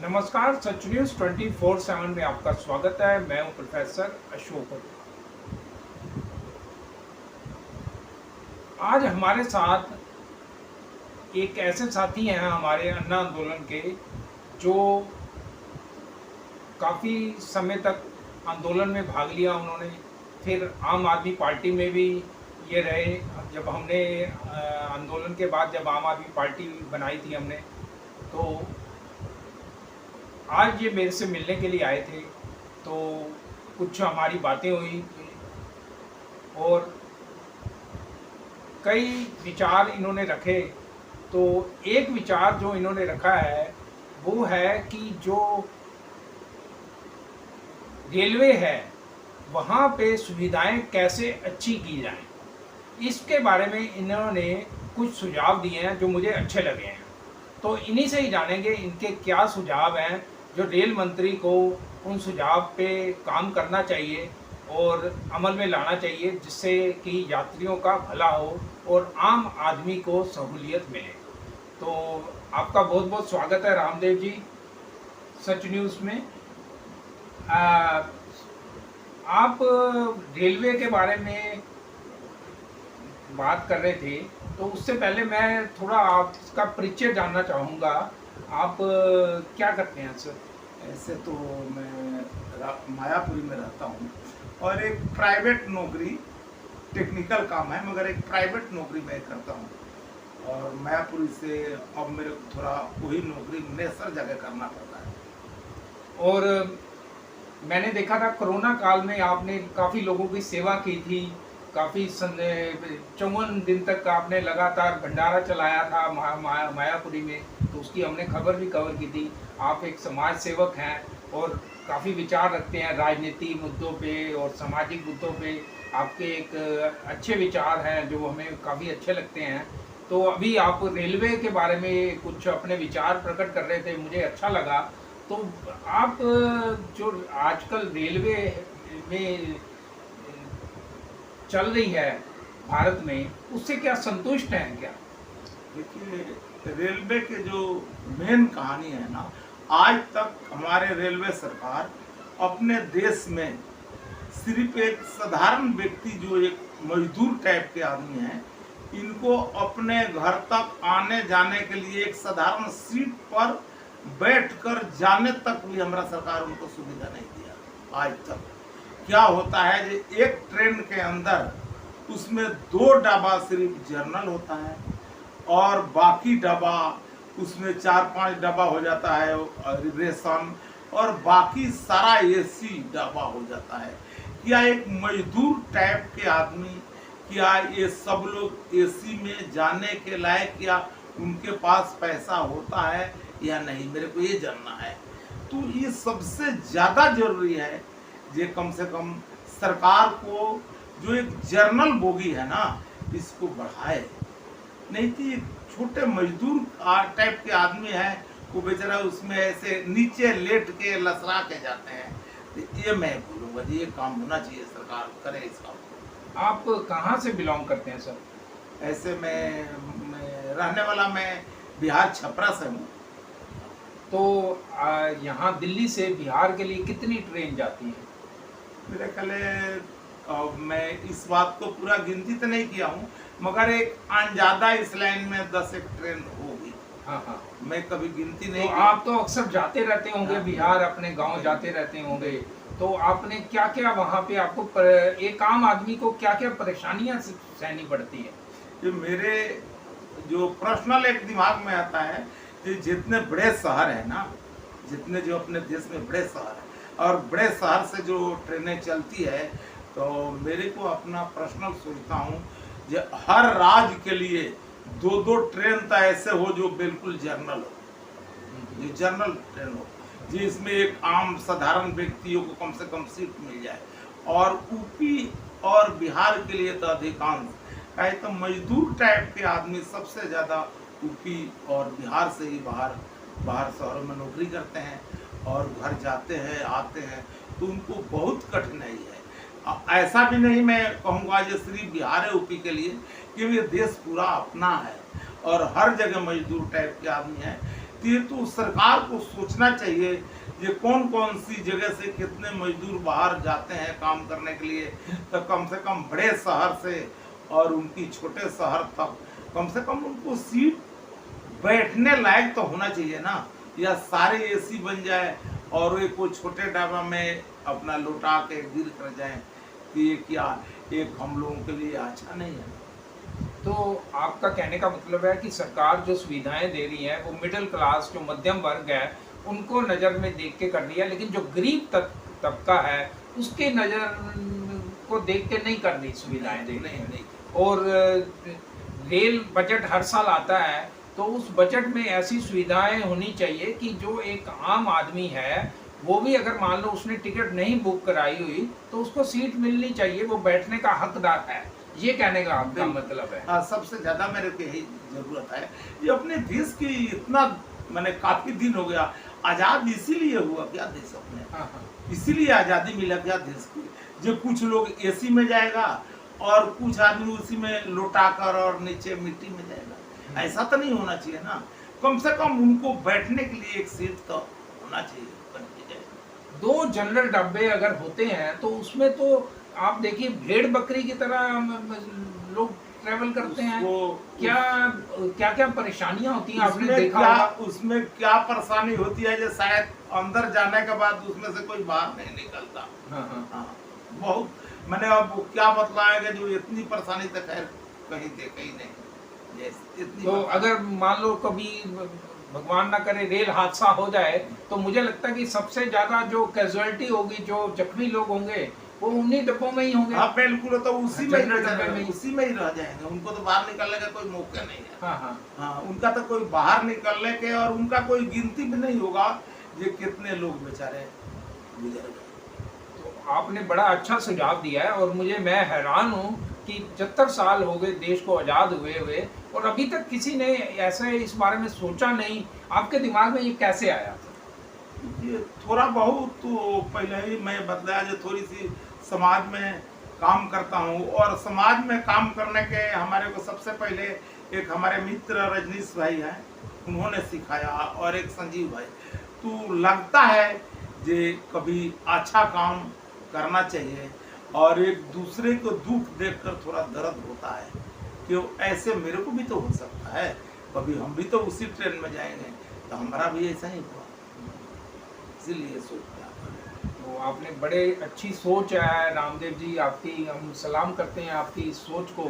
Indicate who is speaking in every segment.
Speaker 1: नमस्कार, सच न्यूज़ 24/7 में आपका स्वागत है। मैं हूं प्रोफेसर अशोक। आज हमारे साथ एक ऐसे साथी हैं हमारे अन्ना आंदोलन के, जो काफ़ी समय तक आंदोलन में भाग लिया उन्होंने। फिर आम आदमी पार्टी में भी ये रहे। जब हमने आंदोलन के बाद जब आम आदमी पार्टी बनाई थी हमने, तो आज ये मेरे से मिलने के लिए आए थे। तो कुछ हमारी बातें हुई और कई विचार इन्होंने रखे। तो एक विचार जो इन्होंने रखा है वो है कि जो रेलवे है वहाँ पे सुविधाएं कैसे अच्छी की जाएं, इसके बारे में इन्होंने कुछ सुझाव दिए हैं जो मुझे अच्छे लगे हैं। तो इन्हीं से ही जानेंगे इनके क्या सुझाव हैं जो रेल मंत्री को उन सुझाव पे काम करना चाहिए और अमल में लाना चाहिए, जिससे कि यात्रियों का भला हो और आम आदमी को सहूलियत मिले। तो आपका बहुत बहुत स्वागत है रामदेव जी सच न्यूज़ में। आप रेलवे के बारे में बात कर रहे थे, तो उससे पहले मैं थोड़ा आपका परिचय जानना चाहूँगा। आप क्या करते हैं सर?
Speaker 2: ऐसे तो मैं मायापुरी में रहता हूँ और एक प्राइवेट नौकरी, टेक्निकल काम है मगर एक प्राइवेट नौकरी मैं करता हूँ। और मायापुरी से अब मेरे को थोड़ा वही नौकरी नेसर जगह करना पड़ता है।
Speaker 1: और मैंने देखा था कोरोना काल में आपने काफ़ी लोगों की सेवा की थी। काफ़ी 54 दिन तक आपने लगातार भंडारा चलाया था मायापुरी में, तो उसकी हमने खबर भी कवर की थी। आप एक समाज सेवक हैं और काफ़ी विचार रखते हैं राजनीति मुद्दों पे और सामाजिक मुद्दों पे। आपके एक अच्छे विचार हैं जो हमें काफ़ी अच्छे लगते हैं। तो अभी आप रेलवे के बारे में कुछ अपने विचार प्रकट कर रहे थे, मुझे अच्छा लगा। तो आप जो आजकल रेलवे में चल रही है भारत में, उससे क्या संतुष्ट हैं क्या?
Speaker 2: देखिए, रेलवे के जो मेन कहानी है ना, आज तक हमारे रेलवे सरकार अपने देश में सिर्फ एक साधारण व्यक्ति जो एक मजदूर टाइप के आदमी हैं, इनको अपने घर तक आने जाने के लिए एक साधारण सीट पर बैठकर जाने तक भी हमारा सरकार उनको सुविधा नहीं दिया आज तक। क्या होता है कि एक ट्रेन के अंदर उसमें 2 डब्बा सिर्फ जर्नल होता है और बाकी डब्बा उसमें 4-5 डब्बा हो जाता है रिजर्वेशन और बाकी सारा एसी डब्बा हो जाता है। क्या एक मजदूर टाइप के आदमी, क्या ये सब लोग एसी में जाने के लायक, क्या उनके पास पैसा होता है या नहीं, मेरे को ये जानना है। तो ये सबसे ज़्यादा जरूरी है जे कम से कम सरकार को जो एक जर्नल बोगी है ना, इसको बढ़ाए। नहीं तो ये छोटे मजदूर टाइप के आदमी है, वो बेचारा उसमें ऐसे नीचे लेट के लसरा के जाते हैं। तो ये मैं बोलूँगा ये काम होना चाहिए, सरकार करे इस काम।
Speaker 1: आप कहाँ से बिलोंग करते हैं सर?
Speaker 2: ऐसे मैं रहने वाला मैं बिहार छपरा से हूँ।
Speaker 1: तो यहाँ दिल्ली से बिहार के लिए कितनी ट्रेन जाती है?
Speaker 2: मेरे ख्याल मैं इस बात को पूरा गिनती तो नहीं किया हूँ, मगर एक अंदाजा इस लाइन में 10 एक ट्रेन होगी।
Speaker 1: हाँ हाँ।
Speaker 2: मैं कभी गिनती नहीं
Speaker 1: तो
Speaker 2: की।
Speaker 1: आप तो अक्सर जाते रहते होंगे
Speaker 2: हाँ।
Speaker 1: बिहार, अपने गांव जाते रहते होंगे। तो आपने क्या क्या वहाँ पे आपको एक आम आदमी को क्या क्या परेशानियाँ सहनी पड़ती है?
Speaker 2: ये मेरे जो पर्सनल एक दिमाग में आता है कि जितने बड़े शहर है ना, जितने जो अपने देश में बड़े शहर है और बड़े शहर से जो ट्रेनें चलती है, तो मेरे को अपना पर्सनल सोचता हूँ जो हर राज्य के लिए 2-2 ट्रेन तो ऐसे हो जो बिल्कुल जर्नल हो, जो जर्नल ट्रेन हो, जिसमें एक आम साधारण व्यक्तियों को कम से कम सीट मिल जाए। और यूपी और बिहार के लिए तो अधिकांश कहे तो मजदूर टाइप के आदमी सबसे ज़्यादा यूपी और बिहार से ही बाहर शहरों में नौकरी करते हैं और घर जाते हैं आते हैं, तो उनको बहुत कठिनाई है। ऐसा भी नहीं मैं कहूँगा जो सिर्फ बिहार है यूपी के लिए, कि ये देश पूरा अपना है और हर जगह मजदूर टाइप के आदमी हैं। तो सरकार को सोचना चाहिए ये कौन कौन सी जगह से कितने मजदूर बाहर जाते हैं काम करने के लिए, तो कम से कम बड़े शहर से और उनकी छोटे शहर तक कम से कम उनको सीट बैठने लायक तो होना चाहिए ना। या सारे एसी बन जाए और वे कोई छोटे डब्बा में अपना लौटा के गिर कर जाए, कि ये क्या एक हम लोगों के लिए अच्छा नहीं है।
Speaker 1: तो आपका कहने का मतलब है कि सरकार जो सुविधाएं दे रही है वो मिडिल क्लास, जो मध्यम वर्ग है, उनको नज़र में देख के कर रही है, लेकिन जो गरीब तबका है उसके नज़र को देख के नहीं कर रही सुविधाएं दे रही है। और रेल बजट हर साल आता है, तो उस बजट में ऐसी सुविधाएं होनी चाहिए कि जो एक आम आदमी है वो भी अगर मान लो उसने टिकट नहीं बुक कराई हुई तो उसको सीट मिलनी चाहिए, वो बैठने का हकदार है। ये कहने का आपका मतलब है?
Speaker 2: हाँ, सबसे ज्यादा मेरे को यही जरूरत है। ये अपने देश की इतना मैंने काफी दिन हो गया, आजाद इसीलिए हुआ क्या देश अपने,
Speaker 1: हाँ हाँ।
Speaker 2: इसीलिए आजादी मिला क्या देश की। जो कुछ लोग एसी में जाएगा और कुछ आदमी उसी में लौटा कर और नीचे मिट्टी में जाएगा, ऐसा तो नहीं होना चाहिए ना। कम से कम उनको बैठने के लिए एक सीट तो होना चाहिए।
Speaker 1: दो जनरल डब्बे अगर होते हैं तो उसमें तो आप देखिए भेड़ बकरी की तरह लोग ट्रेवल करते हैं। क्या क्या क्या परेशानियां होती हैं आपने देखा होगा?
Speaker 2: उसमें क्या परेशानी होती है, जो शायद अंदर जाने के बाद उसमें से कोई बाहर नहीं निकलता।
Speaker 1: हाँ हाँ
Speaker 2: हाँ, बहुत मैंने अब क्या बतलाएगा, जो इतनी परेशानी तो खैर कहीं देखा ही नहीं। इतनी
Speaker 1: तो अगर मान लो कभी भगवान ना करे रेल हादसा हो जाए तो मुझे लगता है कि सबसे ज्यादा जो कैजुअलिटी होगी, जो जख्मी लोग होंगे, वो उन्हीं डब्बों में ही होंगे।
Speaker 2: हाँ बिल्कुल, तो उसी में
Speaker 1: उसी
Speaker 2: में ही रह जाएंगे। उनको तो बाहर निकलने का कोई मौका नहीं है।
Speaker 1: हाँ हाँ
Speaker 2: हाँ, उनका तो कोई बाहर निकलने के और उनका कोई गिनती भी नहीं होगा ये कितने लोग बेचारे गुजर गए।
Speaker 1: तो आपने बड़ा अच्छा सुझाव दिया है और मैं हैरान हूँ कि 75 साल हो गए देश को आज़ाद हुए हुए और अभी तक किसी ने ऐसे इस बारे में सोचा नहीं। आपके दिमाग में ये कैसे आया?
Speaker 2: ये थोड़ा बहुत तो पहले ही मैं बतलाया, जो थोड़ी सी समाज में काम करता हूँ और समाज में काम करने के हमारे को सबसे पहले एक हमारे मित्र रजनीश भाई हैं, उन्होंने सिखाया, और एक संजीव भाई। तो लगता है जे कभी अच्छा काम करना चाहिए और एक दूसरे को दुख देखकर थोड़ा दर्द होता है कि ऐसे मेरे को भी तो हो सकता है, कभी हम भी तो उसी ट्रेन में जाएंगे, तो हमारा भी ऐसा ही हुआ, इसीलिए सोचता।
Speaker 1: तो आपने बड़े अच्छी सोच है रामदेव जी, आपकी हम सलाम करते हैं आपकी इस सोच को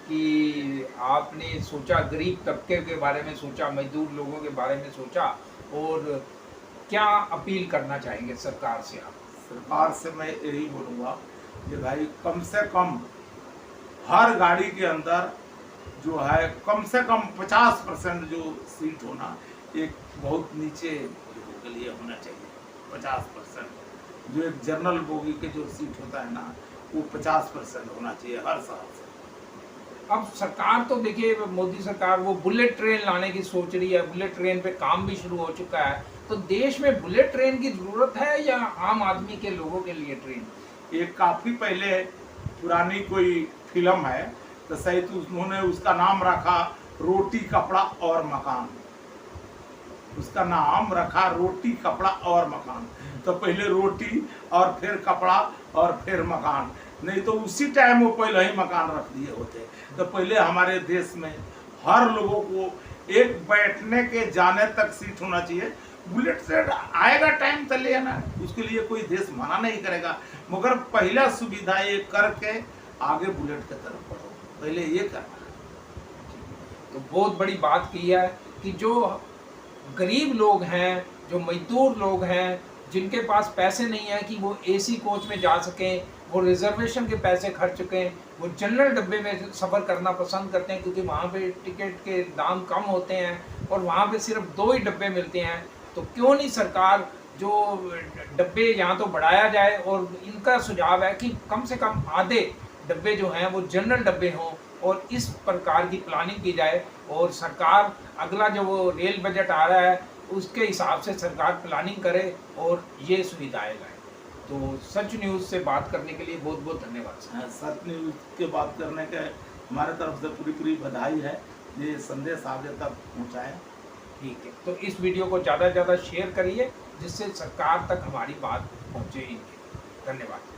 Speaker 1: कि आपने सोचा, गरीब तबके के बारे में सोचा, मजदूर लोगों के बारे में सोचा। और क्या अपील करना चाहेंगे सरकार से आप?
Speaker 2: सरकार से मैं यही बोलूँगा कि भाई कम से कम हर गाड़ी के अंदर जो है कम से कम 50% जो सीट होना, एक बहुत नीचे लोगों के लिए होना चाहिए। 50% जो एक जनरल बोगी के जो सीट होता है ना, वो 50% होना चाहिए हर शहर से।
Speaker 1: अब सरकार तो देखिए, मोदी सरकार वो बुलेट ट्रेन लाने की सोच रही है, बुलेट ट्रेन पे काम भी शुरू हो चुका है। तो देश में बुलेट ट्रेन की जरूरत है या आम आदमी के लोगों के लिए ट्रेन?
Speaker 2: एक काफी पहले पुरानी कोई फिल्म है, तो शायद उन्होंने उसका नाम रखा रोटी कपड़ा और मकान। उसका नाम रखा रोटी कपड़ा और मकान। तो पहले रोटी और फिर कपड़ा और फिर मकान, नहीं तो उसी टाइम वो पहले ही मकान रख दिए होते। तो पहले हमारे देश में हर लोगों को एक बैठने के जाने तक सीट होना चाहिए। बुलेट से आएगा टाइम तो ले आना, उसके लिए कोई देश मना नहीं करेगा, मगर पहला सुविधा ये करके आगे बुलेट की तरफ बढ़ो, पहले ये करना।
Speaker 1: तो बहुत बड़ी बात की है कि जो गरीब लोग हैं, जो मजदूर लोग हैं, जिनके पास पैसे नहीं है कि वो एसी कोच में जा सकें, वो रिजर्वेशन के पैसे खर्च चुकें, वो जनरल डब्बे में सफ़र करना पसंद करते हैं क्योंकि वहाँ पे टिकट के दाम कम होते हैं और वहाँ पे सिर्फ 2 ही डब्बे मिलते हैं। तो क्यों नहीं सरकार जो डब्बे यहाँ तो बढ़ाया जाए, और इनका सुझाव है कि कम से कम आधे डब्बे जो हैं वो जनरल डब्बे हों और इस प्रकार की प्लानिंग की जाए। और सरकार अगला जो वो रेल बजट आ रहा है उसके हिसाब से सरकार प्लानिंग करे और ये सुविधाएं लाए। तो सच न्यूज़ से बात करने के लिए बहुत बहुत धन्यवाद।
Speaker 2: सच न्यूज़ के बात करने के हमारे तरफ से पूरी बधाई है, ये संदेश आगे तक पहुँचाएँ।
Speaker 1: ठीक है, तो इस वीडियो को ज़्यादा से ज़्यादा शेयर करिए जिससे सरकार तक हमारी बात पहुँचे इनकी। धन्यवाद।